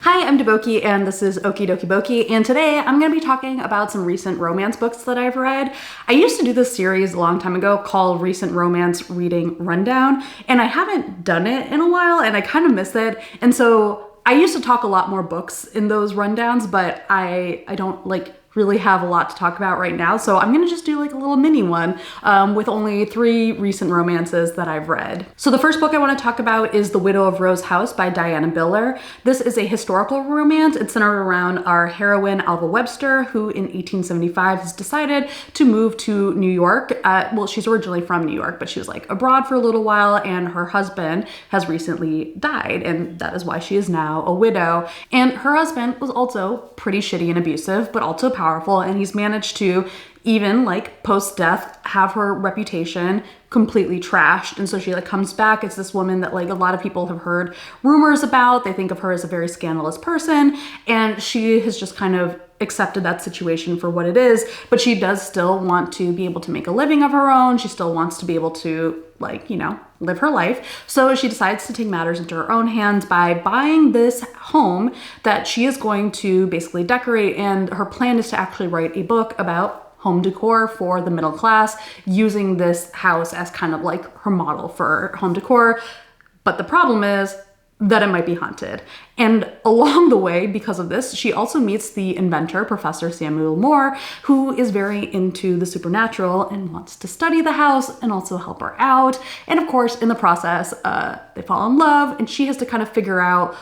Hi, I'm Deboki and this is Okie Dokie Boki, and today I'm going to be talking about some recent romance books that I've read. I used to do this series a long time ago called Recent Romance Reading Rundown, and I haven't done it in a while and I kind of miss it. And so I used to talk a lot more books in those rundowns, but I don't really have a lot to talk about right now. So I'm gonna just do like a little mini one with only 3 recent romances that I've read. So the first book I wanna talk about is The Widow of Rose House by Diana Biller. This is a historical romance. It's centered around our heroine, Alva Webster, who in 1875 has decided to move to New York. Well, she's originally from New York, but she was like abroad for a little while, and her husband has recently died, and that is why she is now a widow. And her husband was also pretty shitty and abusive, but also powerful, and he's managed to, even like post-death, have her reputation completely trashed. And so she comes back as this woman that a lot of people have heard rumors about. They think of her as a very scandalous person, and she has just kind of accepted that situation for what it is, but she does still want to be able to make a living of her own. She still wants to be able to live her life. So she decides to take matters into her own hands by buying this home that she is going to basically decorate, and her plan is to actually write a book about home decor for the middle class, using this house as kind of like her model for home decor. But the problem is that it might be haunted. And along the way, because of this, she also meets the inventor, Professor Samuel Moore, who is very into the supernatural and wants to study the house and also help her out. And of course, in the process, they fall in love, and she has to kind of figure out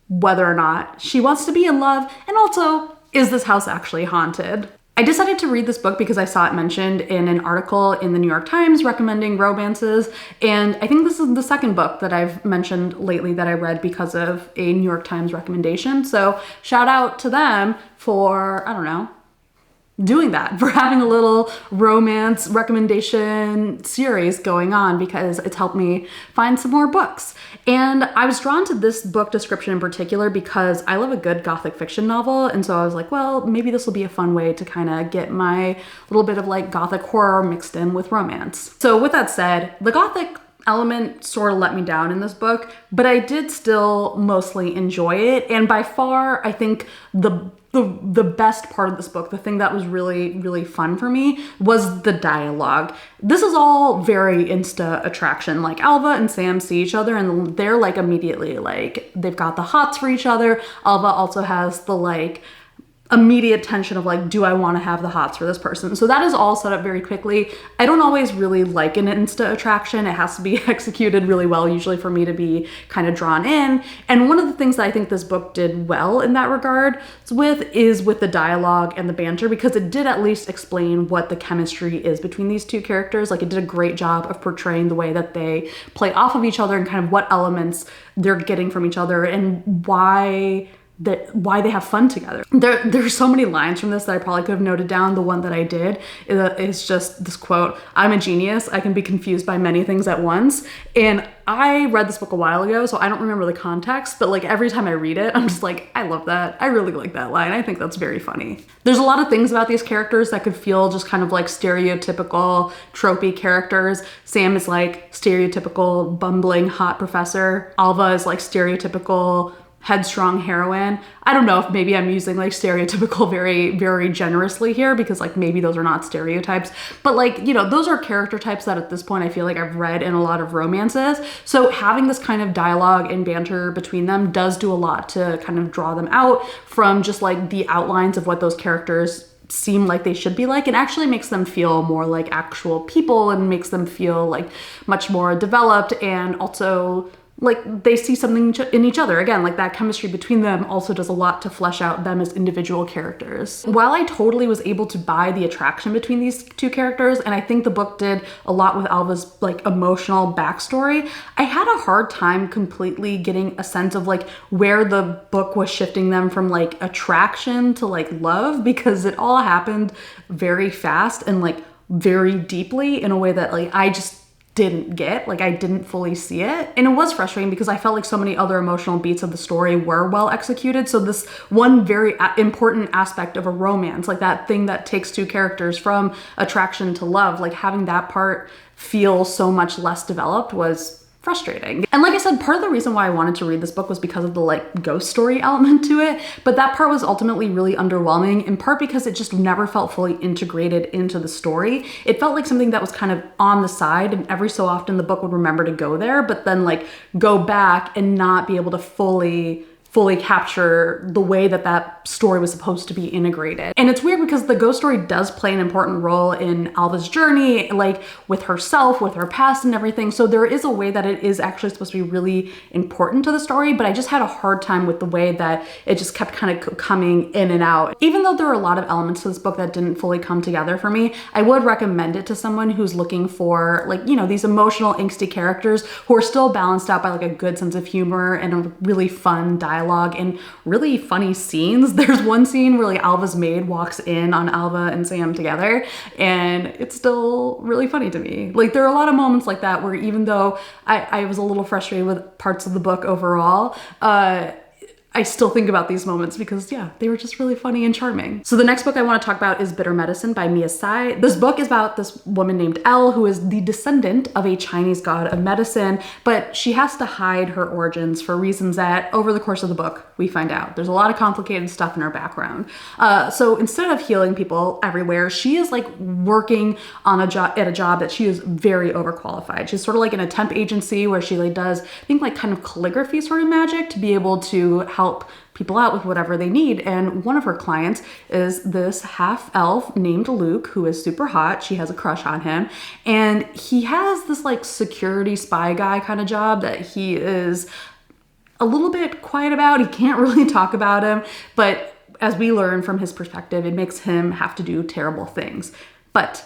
whether or not she wants to be in love, and also, is this house actually haunted? I decided to read this book because I saw it mentioned in an article in the New York Times recommending romances, and I think this is the second book that I've mentioned lately that I read because of a New York Times recommendation. So shout out to them for, doing that, for having a little romance recommendation series going on, because it's helped me find some more books. And I was drawn to this book description in particular because I love a good gothic fiction novel, and so I was like, well, maybe this will be a fun way to kind of get my little bit of gothic horror mixed in with romance. So with that said, the gothic element sort of let me down in this book, but I did still mostly enjoy it. And by far, I think the best part of this book, the thing that was really, really fun for me, was the dialogue. This is all very insta attraction. Alva and Sam see each other and they're immediately they've got the hots for each other. Alva also has the immediate tension of do I want to have the hots for this person? So that is all set up very quickly. I don't always really like an insta attraction. It has to be executed really well, usually, for me to be kind of drawn in. And one of the things that I think this book did well in that regard is with the dialogue and the banter, because it did at least explain what the chemistry is between these two characters. It did a great job of portraying the way that they play off of each other and kind of what elements they're getting from each other and why they have fun together. There's so many lines from this that I probably could have noted down. The one that I did is just this quote: "I'm a genius. I can be confused by many things at once." And I read this book a while ago, so I don't remember the context, but every time I read it, I'm just I love that. I really like that line. I think that's very funny. There's a lot of things about these characters that could feel just kind of stereotypical, tropey characters. Sam is stereotypical, bumbling, hot professor. Alva is stereotypical, headstrong heroine. I don't know if maybe I'm using stereotypical very, very generously here, because maybe those are not stereotypes, but those are character types that at this point I feel I've read in a lot of romances. So having this kind of dialogue and banter between them does do a lot to kind of draw them out from just the outlines of what those characters seem like they should be and actually makes them feel more like actual people and makes them feel much more developed, and also they see something in each other. Again, that chemistry between them also does a lot to flesh out them as individual characters. While I totally was able to buy the attraction between these two characters, and I think the book did a lot with Alva's emotional backstory, I had a hard time completely getting a sense of where the book was shifting them from attraction to love, because it all happened very fast and very deeply in a way that I just didn't get. I didn't fully see it. And it was frustrating because I felt so many other emotional beats of the story were well executed. So this one very important aspect of a romance, that thing that takes two characters from attraction to love, having that part feel so much less developed was frustrating. And like I said, part of the reason why I wanted to read this book was because of the like ghost story element to it, but that part was ultimately really underwhelming, in part because it just never felt fully integrated into the story. It felt like something that was kind of on the side, and every so often the book would remember to go there, but then like go back and not be able to fully capture the way that that story was supposed to be integrated. And it's weird because the ghost story does play an important role in Alva's journey, like with herself, with her past and everything. So there is a way that it is actually supposed to be really important to the story, but I just had a hard time with the way that it just kept kind of coming in and out. Even though there are a lot of elements to this book that didn't fully come together for me, I would recommend it to someone who's looking for like, you know, these emotional, angsty characters who are still balanced out by like a good sense of humor and a really fun dialogue and really funny scenes. There's one scene where like Alva's maid walks in on Alva and Sam together, and it's still really funny to me. Like there are a lot of moments like that where even though I was a little frustrated with parts of the book overall, I still think about these moments because yeah, they were just really funny and charming. So the next book I want to talk about is Bitter Medicine by Mia Tsai. This book is about this woman named Elle who is the descendant of a Chinese god of medicine, but she has to hide her origins for reasons that over the course of the book we find out. There's a lot of complicated stuff in her background. So instead of healing people everywhere, she is like working on a job that she is very overqualified. She's sort of like in a temp agency where she like does, I think like kind of calligraphy sort of magic to be able to help people out with whatever they need. And one of her clients is this half elf named Luke, who is super hot. She has a crush on him. And he has this like security spy guy kind of job that he is a little bit quiet about. He can't really talk about him, but as we learn from his perspective, it makes him have to do terrible things. But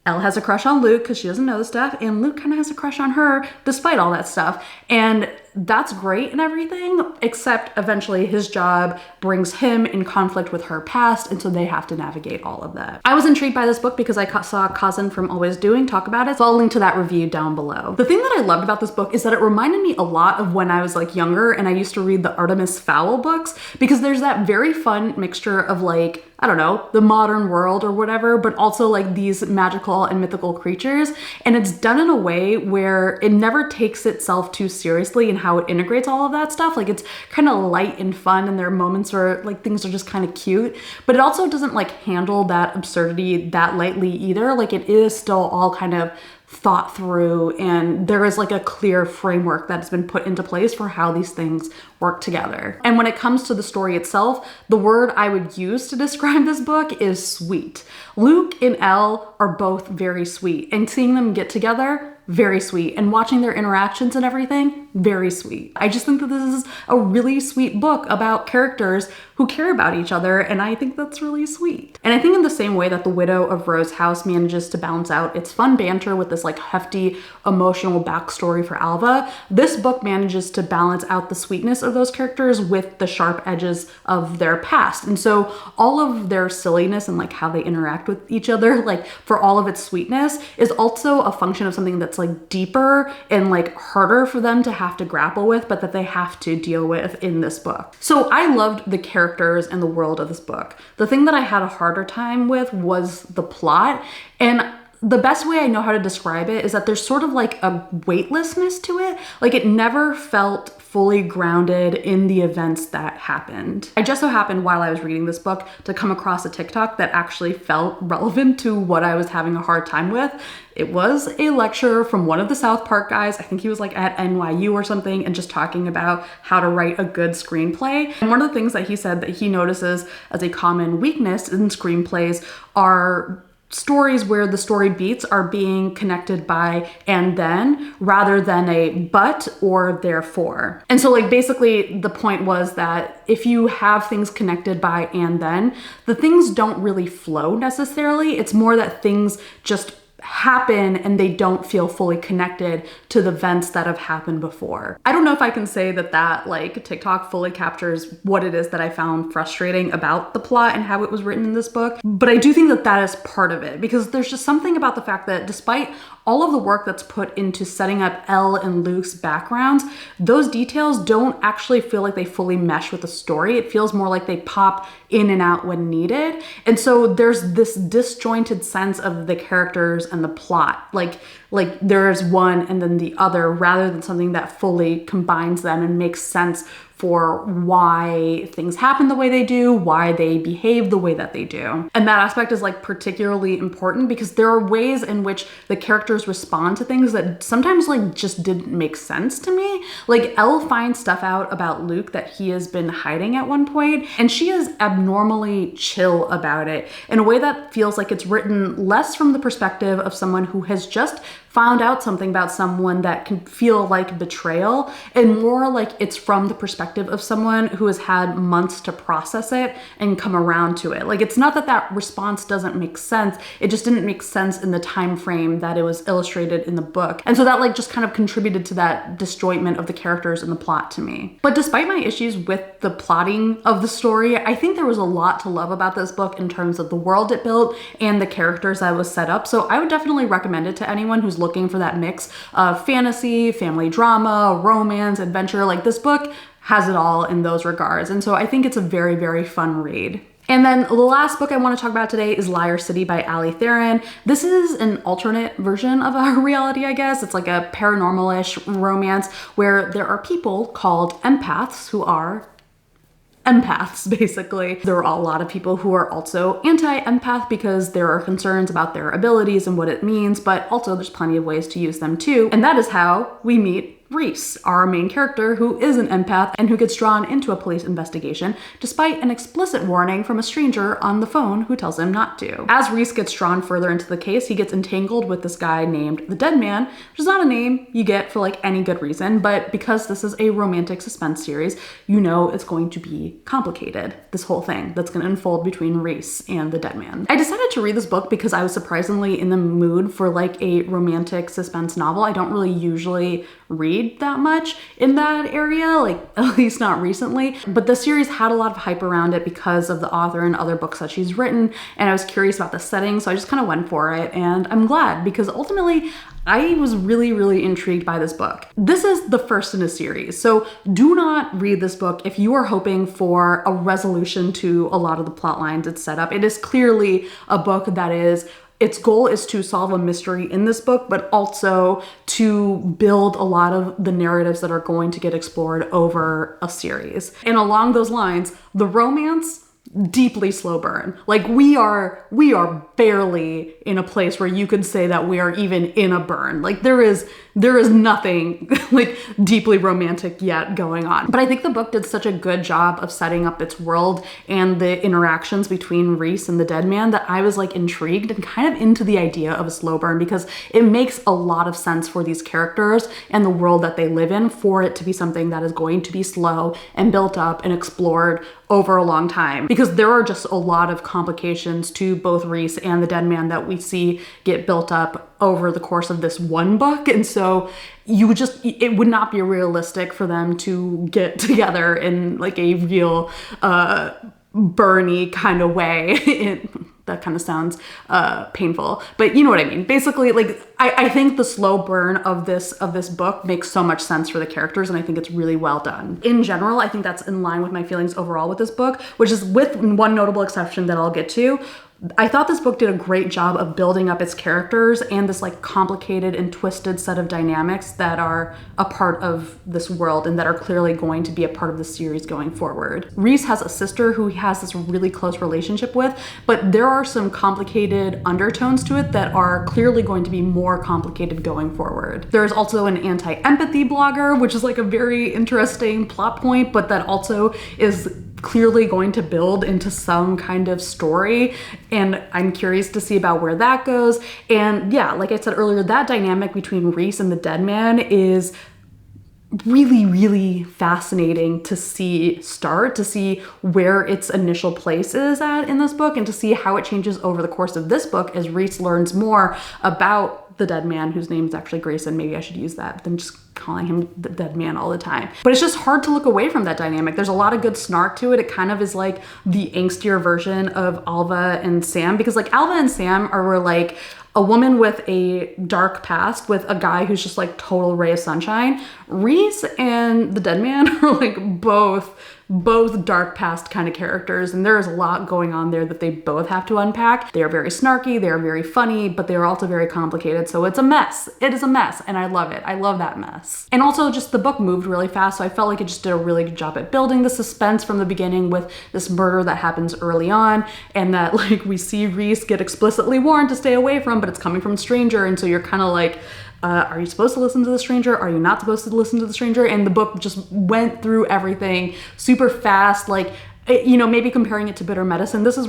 Elle has a crush on Luke because she doesn't know the stuff, and Luke kind of has a crush on her despite all that stuff. And that's great and everything, except eventually his job brings him in conflict with her past, and so they have to navigate all of that. I was intrigued by this book because I saw Kazan from Always Doing talk about it, so I'll link to that review down below. The thing that I loved about this book is that it reminded me a lot of when I was like younger and I used to read the Artemis Fowl books, because there's that very fun mixture of like, I don't know, the modern world or whatever, but also like these magical and mythical creatures. And it's done in a way where it never takes itself too seriously in how it integrates all of that stuff. Like it's kind of light and fun, and there are moments where like things are just kind of cute, but it also doesn't like handle that absurdity that lightly either. Like it is still all kind of thought through, and there is like a clear framework that has been put into place for how these things work together. And when it comes to the story itself, the word I would use to describe this book is sweet. Luke and Elle are both very sweet, and seeing them get together, very sweet, and watching their interactions and everything, very sweet. I just think that this is a really sweet book about characters who care about each other, and I think that's really sweet. And I think in the same way that The Widow of Rose House manages to balance out its fun banter with this like hefty emotional backstory for Alva, this book manages to balance out the sweetness of those characters with the sharp edges of their past. And so all of their silliness and like how they interact with each other, like for all of its sweetness, is also a function of something that's like deeper and like harder for them to have to grapple with, but that they have to deal with in this book. So I loved the characters and the world of this book. The thing that I had a harder time with was the plot, and the best way I know how to describe it is that there's sort of like a weightlessness to it. Like it never felt fully grounded in the events that happened. I just so happened while I was reading this book to come across a TikTok that actually felt relevant to what I was having a hard time with. It was a lecture from one of the South Park guys. I think he was like at NYU or something, and just talking about how to write a good screenplay. And one of the things that he said that he notices as a common weakness in screenplays are stories where the story beats are being connected by and then rather than a but or therefore. And so like basically the point was that if you have things connected by and then, the things don't really flow necessarily. It's more that things just happen and they don't feel fully connected to the events that have happened before. I don't know if I can say that that like TikTok fully captures what it is that I found frustrating about the plot and how it was written in this book, but I do think that that is part of it, because there's just something about the fact that despite all of the work that's put into setting up Elle and Luke's backgrounds, those details don't actually feel like they fully mesh with the story. It feels more like they pop in and out when needed. And so there's this disjointed sense of the characters and the plot. Like like there's one and then the other, rather than something that fully combines them and makes sense for why things happen the way they do, why they behave the way that they do. And that aspect is like particularly important because there are ways in which the characters respond to things that sometimes like just didn't make sense to me. Like Elle finds stuff out about Luke that he has been hiding at one point, and she is abnormally chill about it in a way that feels like it's written less from the perspective of someone who has just found out something about someone that can feel like betrayal, and more like it's from the perspective of someone who has had months to process it and come around to it. Like it's not that that response doesn't make sense, it just didn't make sense in the time frame that it was illustrated in the book. And so that like just kind of contributed to that disjointment of the characters and the plot to me. But despite my issues with the plotting of the story, I think there was a lot to love about this book in terms of the world it built and the characters that was set up. So I would definitely recommend it to anyone who's looking for that mix of fantasy, family drama, romance, adventure. Like this book has it all in those regards. And so I think it's a very, very fun read. And then the last book I want to talk about today is Liar City by Ali Theron. This is an alternate version of a reality, I guess. It's like a paranormal-ish romance where there are people called empaths who are empaths, basically. There are a lot of people who are also anti-empath because there are concerns about their abilities and what it means, but also there's plenty of ways to use them too. And that is how we meet Reese, our main character, who is an empath and who gets drawn into a police investigation despite an explicit warning from a stranger on the phone who tells him not to. As Reese gets drawn further into the case, he gets entangled with this guy named the Dead Man, which is not a name you get for like any good reason, but because this is a romantic suspense series, you know it's going to be complicated, this whole thing that's going to unfold between Reese and the Dead Man. I decided to read this book because I was surprisingly in the mood for like a romantic suspense novel. I don't really usually read that much in that area, like at least not recently, but the series had a lot of hype around it because of the author and other books that she's written, and I was curious about the setting, so I just kind of went for it, and I'm glad because ultimately I was really, really intrigued by this book. This is the first in a series, so do not read this book if you are hoping for a resolution to a lot of the plot lines it's set up. It is clearly a book that is its goal is to solve a mystery in this book, but also to build a lot of the narratives that are going to get explored over a series. And along those lines, the romance, deeply slow burn. Like we are barely in a place where you could say that we are even in a burn. Like there is nothing like deeply romantic yet going on. But I think the book did such a good job of setting up its world and the interactions between Reese and the Dead Man that I was like intrigued and kind of into the idea of a slow burn because it makes a lot of sense for these characters and the world that they live in for it to be something that is going to be slow and built up and explored over a long time, because there are just a lot of complications to both Reese and the Dead Man that we see get built up over the course of this one book. And so it would not be realistic for them to get together in like a real Bernie kind of way. That kind of sounds painful, but you know what I mean. Basically, like I think the slow burn of this book makes so much sense for the characters, and I think it's really well done. In general, I think that's in line with my feelings overall with this book, which is with one notable exception that I'll get to. I thought this book did a great job of building up its characters and this like complicated and twisted set of dynamics that are a part of this world and that are clearly going to be a part of the series going forward. Reese has a sister who he has this really close relationship with, but there are some complicated undertones to it that are clearly going to be more complicated going forward. There's also an anti-empathy blogger, which is like a very interesting plot point, but that also is clearly going to build into some kind of story, and I'm curious to see about where that goes. And yeah, like I said earlier, that dynamic between Reese and the Dead Man is really, really fascinating to see where its initial place is at in this book, and to see how it changes over the course of this book as Reese learns more about the Dead Man, whose name is actually Grayson. Maybe I should use that than just calling him the Dead Man all the time. But it's just hard to look away from that dynamic. There's a lot of good snark to it. It kind of is like the angstier version of Alva and Sam, because like Alva and Sam are like a woman with a dark past with a guy who's just like total ray of sunshine. Reese and the Dead Man are like both both dark past kind of characters, and there is a lot going on there that they both have to unpack. They are very snarky, they are very funny, but they are also very complicated. So it's a mess. It is a mess, and I love it. I love that mess. And also just the book moved really fast, so I felt like it just did a really good job at building the suspense from the beginning with this murder that happens early on, and that like we see Reese get explicitly warned to stay away from, but it's coming from a stranger, and so you're kind of like, are you supposed to listen to the stranger? Are you not supposed to listen to the stranger? And the book just went through everything super fast, like, you know, maybe comparing it to Bitter Medicine, this is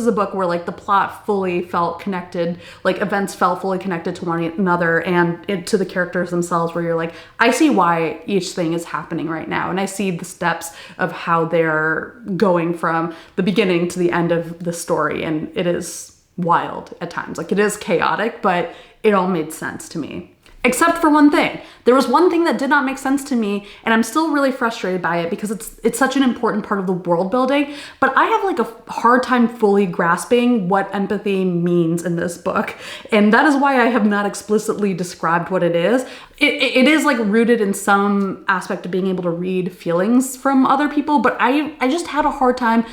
a book where like the plot fully felt connected, like events felt fully connected to one another and to the characters themselves, where you're like, I see why each thing is happening right now, and I see the steps of how they're going from the beginning to the end of the story, and it is wild at times. Like, it is chaotic, but it all made sense to me. Except for one thing. There was one thing that did not make sense to me, and I'm still really frustrated by it because it's such an important part of the world building, but I have like a hard time fully grasping what empathy means in this book. And that is why I have not explicitly described what it is. It is like rooted in some aspect of being able to read feelings from other people, but I just had a hard time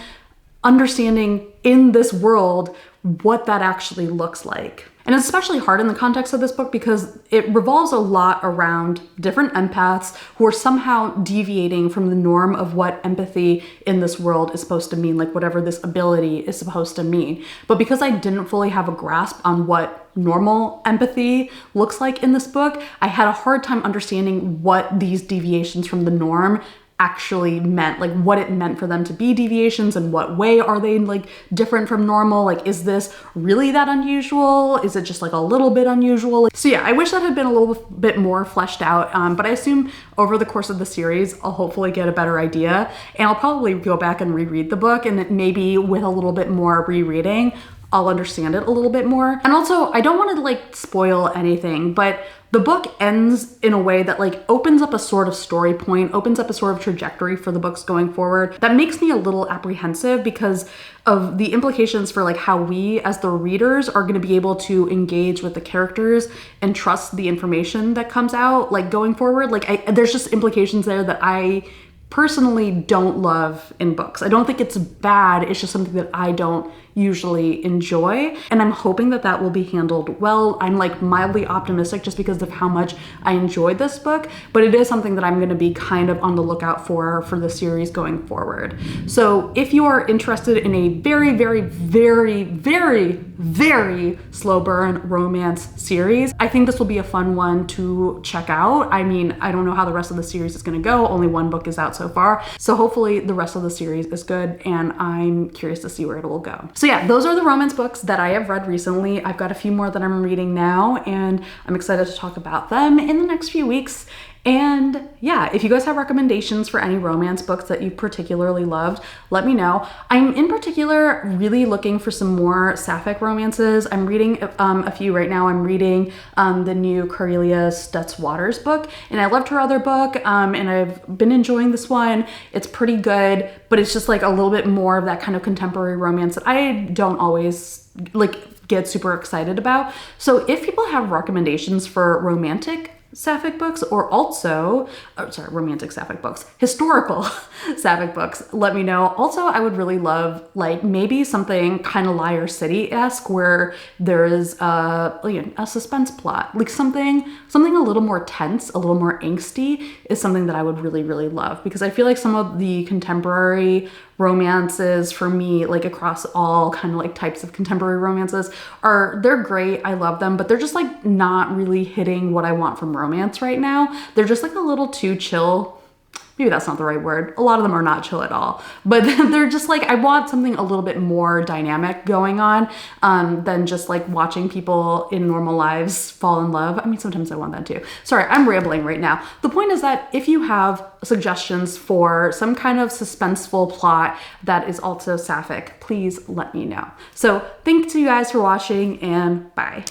understanding in this world what that actually looks like. And it's especially hard in the context of this book because it revolves a lot around different empaths who are somehow deviating from the norm of what empathy in this world is supposed to mean, like whatever this ability is supposed to mean. But because I didn't fully have a grasp on what normal empathy looks like in this book, I had a hard time understanding what these deviations from the norm actually meant, like what it meant for them to be deviations and what way are they like different from normal. Like, is this really that unusual? Is it just like a little bit unusual? So yeah, I wish that had been a little bit more fleshed out, but I assume over the course of the series I'll hopefully get a better idea, and I'll probably go back and reread the book, and maybe with a little bit more rereading I'll understand it a little bit more. And also, I don't want to like spoil anything, but the book ends in a way that like opens up a sort of story point, opens up a sort of trajectory for the books going forward. That makes me a little apprehensive because of the implications for like how we as the readers are going to be able to engage with the characters and trust the information that comes out like going forward. Like there's just implications there that I personally don't love in books. I don't think it's bad, it's just something that I don't usually enjoy, and I'm hoping that that will be handled well. I'm like mildly optimistic just because of how much I enjoyed this book, but it is something that I'm going to be kind of on the lookout for the series going forward. So if you are interested in a very, very, very, very, very slow burn romance series, I think this will be a fun one to check out. I mean, I don't know how the rest of the series is going to go. Only one book is out so far, so hopefully the rest of the series is good, and I'm curious to see where it will go. So yeah, those are the romance books that I have read recently. I've got a few more that I'm reading now, and I'm excited to talk about them in the next few weeks. And yeah, if you guys have recommendations for any romance books that you particularly loved, let me know. I'm in particular really looking for some more sapphic romances. I'm reading a few right now. I'm reading the new Cornelia Stutz Waters book, and I loved her other book, and I've been enjoying this one. It's pretty good, but it's just like a little bit more of that kind of contemporary romance that I don't always like get super excited about. So if people have recommendations for romantic sapphic books, or also, romantic sapphic books, historical sapphic books, let me know. Also, I would really love like maybe something kind of Liar City-esque where there is a suspense plot, like something a little more tense, a little more angsty is something that I would really, really love, because I feel like some of the contemporary romances for me, like across all kind of like types of contemporary romances, they're great. I love them, but they're just like not really hitting what I want from romance right now. They're just like a little too chill. Maybe that's not the right word. A lot of them are not chill at all, but they're just like, I want something a little bit more dynamic going on than just like watching people in normal lives fall in love. I mean, sometimes I want that too. Sorry, I'm rambling right now. The point is that if you have suggestions for some kind of suspenseful plot that is also sapphic, please let me know. So thanks to you guys for watching, and bye.